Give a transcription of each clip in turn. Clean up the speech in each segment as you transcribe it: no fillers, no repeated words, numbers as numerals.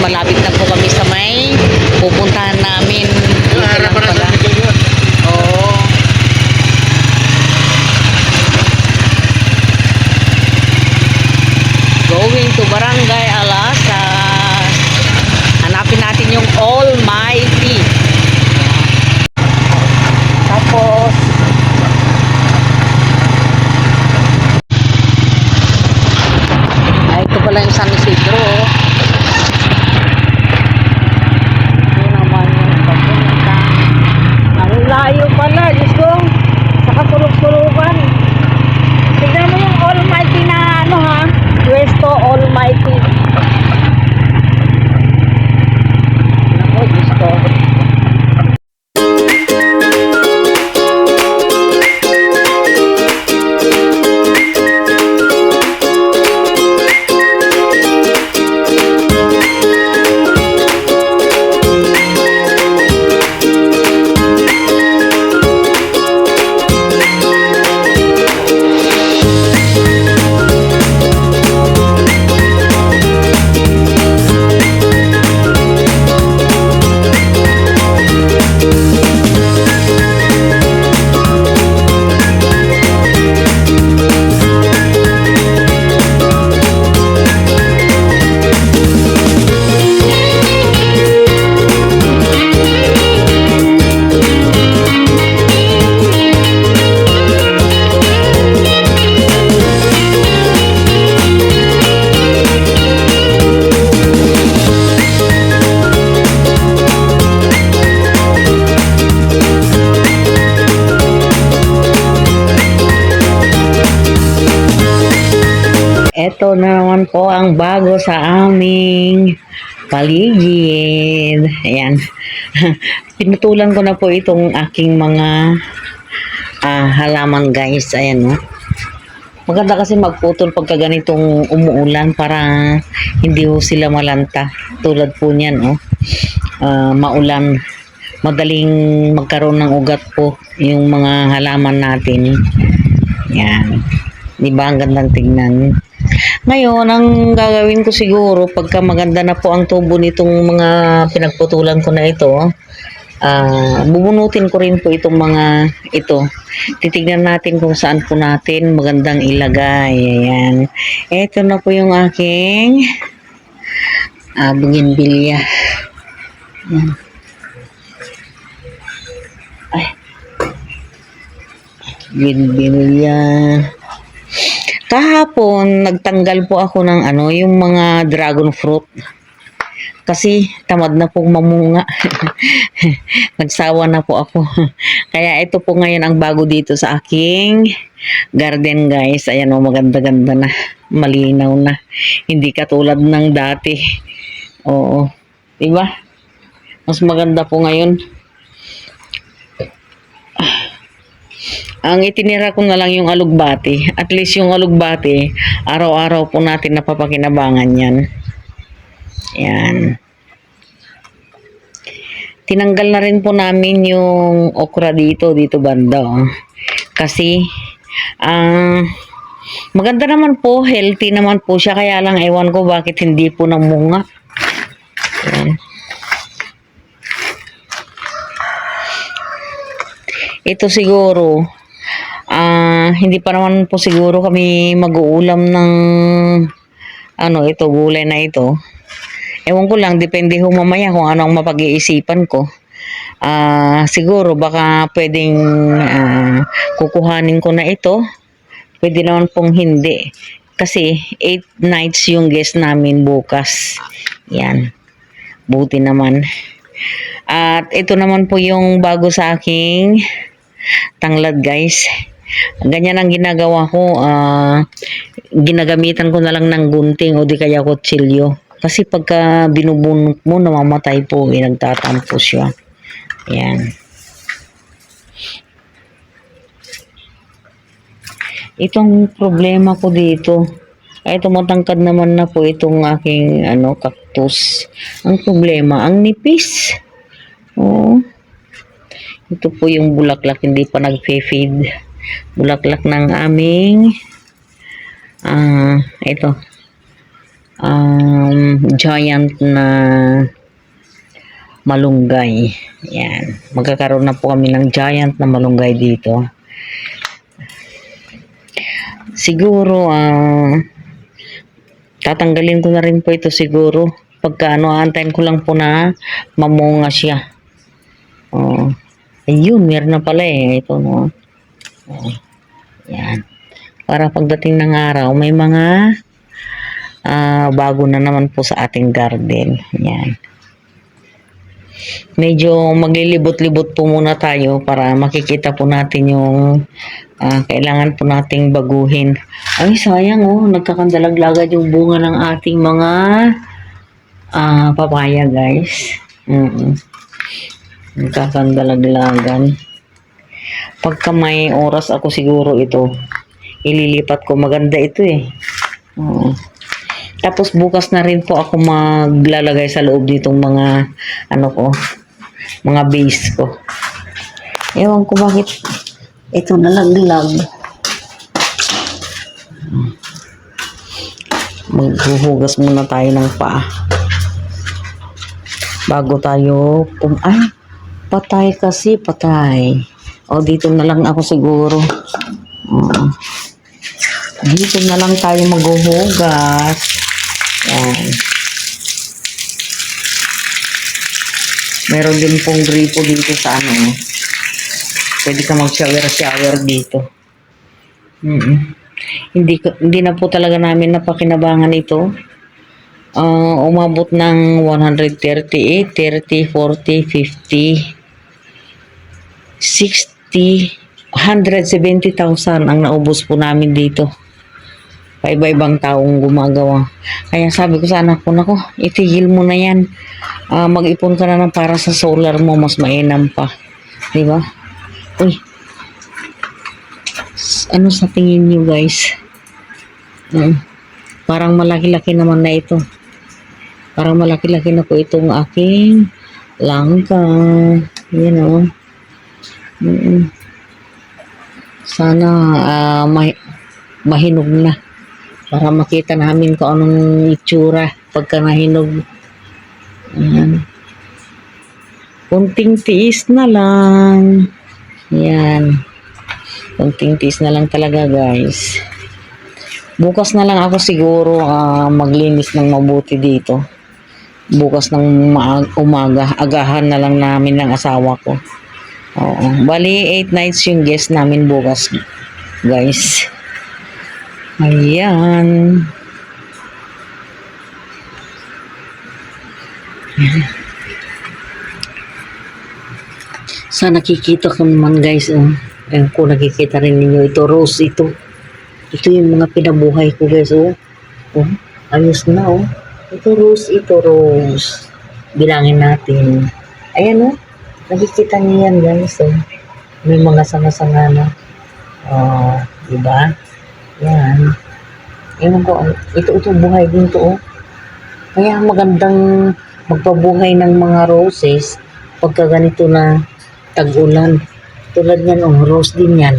malapit na po kami sa may pupuntahan namin. Harapan na sa Miguel yun. Oo. Going to Barangay Alasas. Hanapin natin yung Almighty. Tapos ito pala yung San Isidro. Ito naman yung papunta. Ang layo pala, Diyos ko. Sa kasulog-sulugan. Tignan mo yung Almighty na ano ha. Puesto Almighty. Ako, Diyos ko. Ito naman po ang bago sa aming paligid. Ayan. Pinutulan ko na po itong aking mga halaman guys. Ayan no. Maganda kasi magputol pagka ganitong umuulan para hindi ho sila malanta. Tulad po niyan oh. Maulan. Madaling magkaroon ng ugat po yung mga halaman natin. Ayan. Diba ang gandang tignan. Ngayon, ang gagawin ko siguro, pagka maganda na po ang tubo nitong mga pinagputulan ko na ito, bubunutin ko rin po itong mga ito. Titignan natin kung saan po natin magandang ilagay. Ayan. Ito na po yung aking bougainvillea. Ayan. Ay. Bougainvillea. Kahapon, nagtanggal po ako ng yung mga dragon fruit. Kasi tamad na pong mamunga. Nagsawa na po ako. Kaya ito po ngayon ang bago dito sa aking garden guys. Ayan o, maganda-ganda na. Malinaw na. Hindi katulad ng dati. Oo. Diba? Mas maganda po ngayon. Ang itinira ko na lang yung alugbati. At least yung alugbati, araw-araw po natin napapakinabangan yan. Yan. Tinanggal na rin po namin yung okra dito banda. Oh. Kasi, maganda naman po, healthy naman po siya. Kaya lang ewan ko bakit hindi po namunga. Yan. Ito siguro, hindi pa naman po siguro kami mag-uulam ng ito, gulay na ito. Ewan ko lang, depende ho mamaya kung ano ang mapag-iisipan ko. Siguro baka pwedeng kukuhanin ko na ito. Pwede naman pong hindi. Kasi 8 nights yung guest namin bukas. Yan. Buti naman. At ito naman po yung bago sa aking tanglad guys. Ganyan ang ginagawa ko. Ginagamitan ko na lang ng gunting o di kaya kutsilyo. Kasi pagka binubunot mo, namamatay po. Nagtatampo siya. Ayan. Itong problema ko dito. Ay tumatangkad naman na po itong aking cactus. Ang problema, ang nipis. Oo. Ito po yung bulaklak, hindi pa nag-fade. Bulaklak ng aming ito. giant na malunggay. Yan. Magkakaroon na po kami ng giant na malunggay dito. Siguro, tatanggalin ko na rin po ito siguro. Pagka aantayin ko lang po na mamunga siya. Oh. Ayun, meron na pala eh. Ito, no. Oh. Yan. Para pagdating ng araw, may mga bago na naman po sa ating garden. Yan. Medyo maglilibot-libot po muna tayo para makikita po natin yung kailangan po nating baguhin. Ay, sayang oh, nagkakandalaglagad yung bunga ng ating mga papaya, guys. Nagkakandalaglagan. Pagka may oras ako siguro ito, ililipat ko. Maganda ito eh. Tapos bukas na rin po ako maglalagay sa loob nitong mga mga base ko. Ewan ko bakit ito nalaglag. Maghuhugas muna tayo ng paa. Bago tayo ay, patay kasi, patay. O, dito na lang ako siguro. Dito na lang tayo maghuhugas. Yan. Meron din pong gripo dito sa pwede ka mag-shower dito. Hindi na po talaga namin napakinabangan ito. Umabot ng 138, 30, 40, 50, 60, 170,000 ang naubos po namin dito. Iba-ibang taong gumagawa. Kaya sabi ko sa anak ko, nako, itigil mo na yan. Mag-ipon ka na ng para sa solar mo, mas mainam pa. Diba? Uy. Ano sa tingin nyo, guys? Parang malaki-laki naman na ito. Parang malaki-laki na po itong aking langka. Yan o. Sana mahinog na. Para makita namin kung anong itsura pagka nahinog. Ayan. Kunting tiis na lang. Yan. Kunting tiis na lang talaga, guys. Bukas na lang ako siguro maglinis ng mabuti dito. Bukas ng umaga. Agahan na lang namin ng asawa ko. Oo. Bali, 8 nights yung guest namin bukas, guys. Ayan. Sa nakikita ko naman, guys, ayun ko, nakikita rin ninyo ito, rose ito. Ito yung mga pinabuhay ko, guys, ayos na, ito rose, bilangin natin. Ayan, nakikita niyo yan, guys, may mga sanga-sanga na. Diba? Yan. Ewan ko, ito buhay din to, Kaya magandang magpabuhay ng mga roses pagka ganito na tag-ulan. Tulad yan, rose din yan.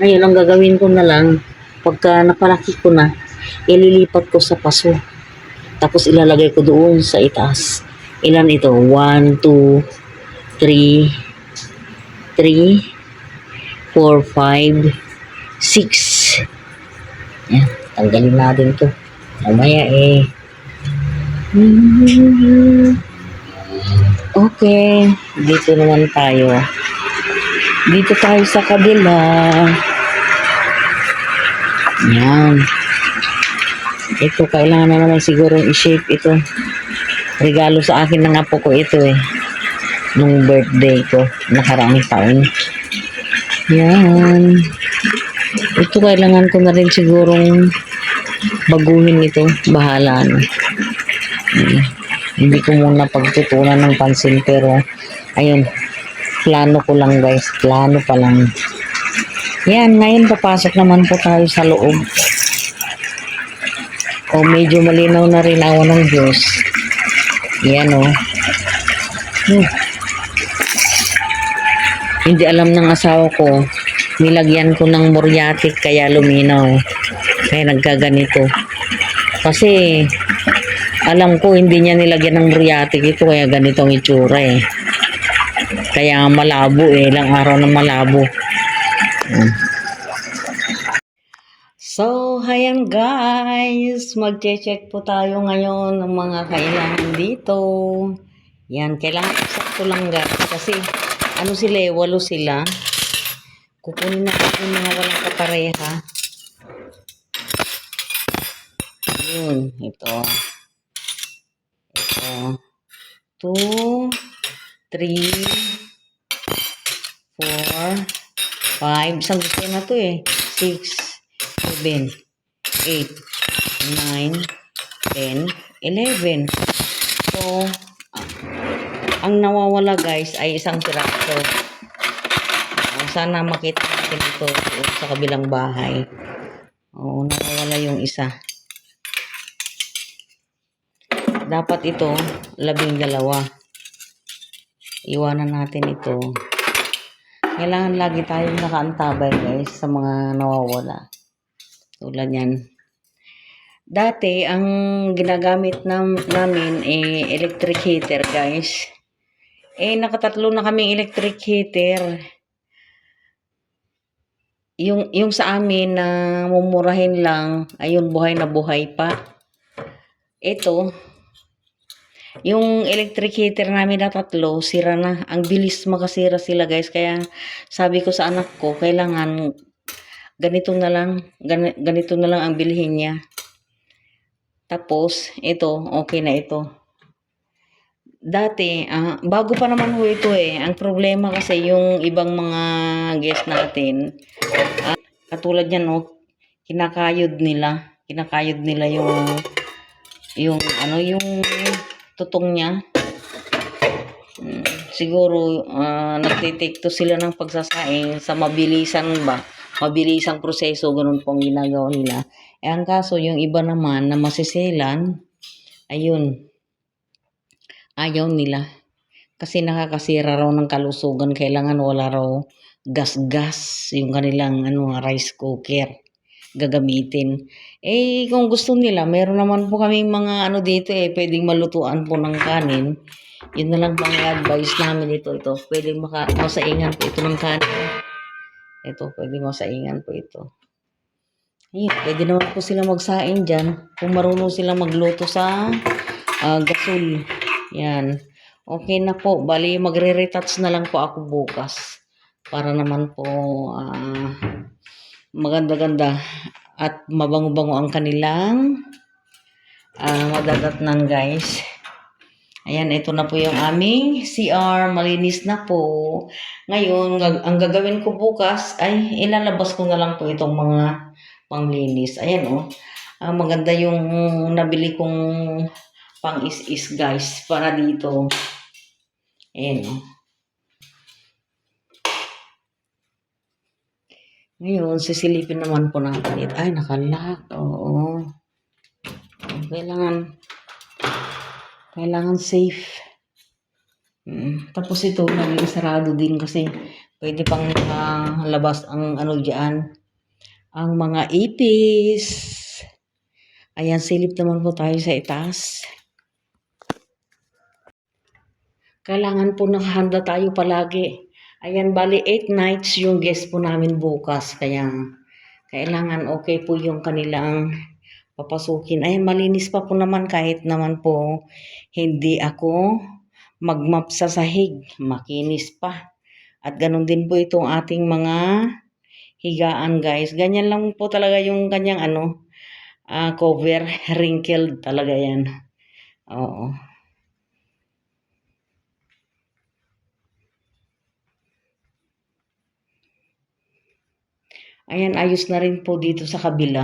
Ngayon, ang gagawin ko na lang, pagka napalaki ko na, ililipat ko sa paso. Tapos ilalagay ko doon sa itaas. Ilan ito? 1, 2, 3, 4, 5, 6. Yan, tanggalin natin to. Mamaya Okay, dito naman tayo. Dito tayo sa kabila. Yan. Ito, kailangan na naman siguro i-shape ito. Regalo sa akin ng apo ko ito nung birthday ko, nakaraang taon. Yan. Ito kailangan ko na rin sigurong baguhin ito. Bahala na. Hindi ko muna pagtutunan ng pansin, pero ayun, plano ko lang, guys. Plano pa lang. Yan, ngayon papasok naman po tayo sa loob. Medyo malinaw na rin awan ng Diyos. Yan Hindi alam ng asawa ko, nilagyan ko ng muriatic kaya luminaw. Kaya nagkaganito. Kasi alam ko hindi niya nilagyan ng muriatic ito kaya ganitong itsura eh. Kaya malabo eh, ilang araw na malabo. So, ayan guys, magche-check po tayo ngayon ng mga kailangan dito. Yan, kailangan sakto lang guys kasi ano sila eh, 8 sila. Kukunin natin yung mga walang kapareha. Yun, ito. Ito. 2, 3, 4, 5. Isang gusto na to eh. 6, 7, 8, 9, 10, 11. So, ang nawawala guys ay isang piraso. Sana makita natin ito sa kabilang bahay. Oo, nawawala yung isa. Dapat ito, 12. Iwanan natin ito. Kailangan lagi tayong nakaantabay guys sa mga nawawala. Tulad yan. Dati, ang ginagamit namin electric heater guys. Nakatatlo na kaming electric heater. Yung sa amin na mumurahin lang, ayun buhay na buhay pa. Ito, yung electric heater namin na 3, sira na. Ang bilis makasira sila guys. Kaya sabi ko sa anak ko, kailangan ganito na lang ang bilhin niya. Tapos, ito, okay na ito. Dati, bago pa naman ho ito eh. Ang problema kasi yung ibang mga guest natin, katulad yan kinakayod nila yung tutong niya. Siguro nagtitikto sila ng pagsasaing sa mabilisang proseso, ganun pong ginagawa nila. Ang kaso yung iba naman na masiselan, ayun, ayaw nila kasi nakakasira raw ng kalusugan. Kailangan wala raw gas yung kanilang rice cooker gagamitin. Kung gusto nila, meron naman po kaming mga dito pwedeng malutuan po ng kanin. Yun na lang pang advice namin ito. Pwedeng masaingan po ito ng kanin. Ito, pwedeng masaingan po ito. Pwede naman po sila magsaing dyan kung marunong sila magluto sa gasol. Yan. Okay na po. Bali, magre-retouch na lang po ako bukas. Para naman po maganda-ganda at mabango-bango ang kanilang madadatnan guys. Ayan, ito na po yung aming CR. Malinis na po. Ngayon, ang gagawin ko bukas ay ilalabas ko na lang po itong mga panglinis. Ayan maganda yung nabili kong pang is guys para dito. Ayan Ngayon, sisilipin naman po natin ito. Ay, nakalock. Oo. Kailangan safe. Tapos ito, naging sarado din kasi pwede pang labas ang dyan. Ang mga ipis. Ayan, silip naman po tayo sa itaas. Kailangan po nakahanda tayo palagi. Ayan, bali 8 nights yung guest po namin bukas. Kaya, kailangan okay po yung kanilang papasukin. Ayan, malinis pa po naman kahit naman po hindi ako magmap sa sahig. Makinis pa. At ganun din po itong ating mga higaan guys. Ganyan lang po talaga yung kanyang cover. Wrinkled talaga yan. Oo. Ayan, ayos na rin po dito sa kabila.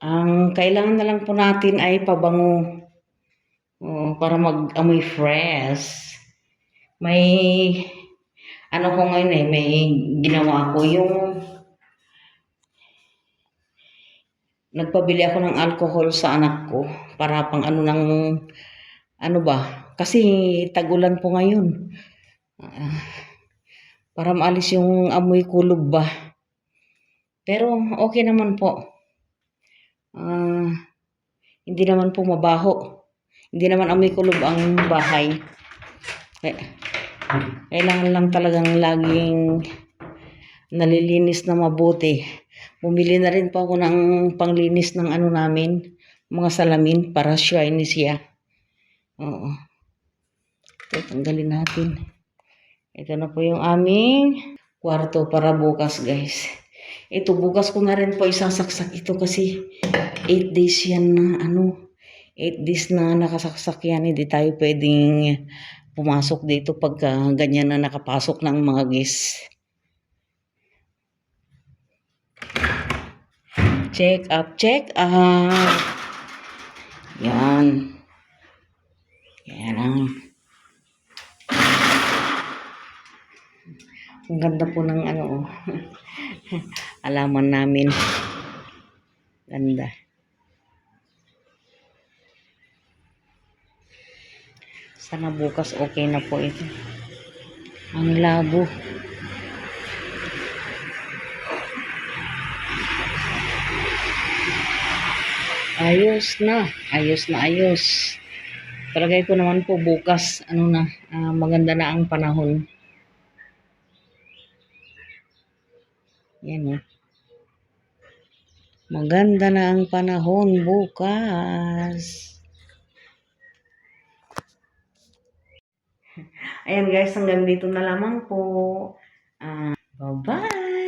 Ang kailangan na lang po natin ay pabango para mag-amoy fresh. May ko ngayon may ginawa ako yung nagpabili ako ng alcohol sa anak ko para pang kasi tag-ulan po ngayon. Para maalis yung amoy kulog ba. Pero okay naman po. Ah, hindi naman po mabaho. Hindi naman amoy kulob ang bahay. Kailangan lang talagang laging nalilinis na mabuti. Bumili na rin po ako ng panglinis ng ano namin, mga salamin para shiny siya. Oo. Ito, tanggalin natin. Ito na po yung aming kwarto para bukas, guys. Ito, bukas ko na rin po isasaksak ito kasi 8 days yan na 8 days na nakasaksak yan. Hindi tayo pwedeng pumasok dito pagka ganyan na nakapasok ng mga guests. Check up, check up. Yan. Yan ang. Ang ganda po ng alaman namin. Ganda. Sana bukas okay na po ito. Ang labo. Ayos na. Ayos na ayos. Palagay ko naman po bukas, maganda na ang panahon. Yan o. Maganda na ang panahon bukas. Ayan guys, hanggang dito na lamang po. Bye-bye!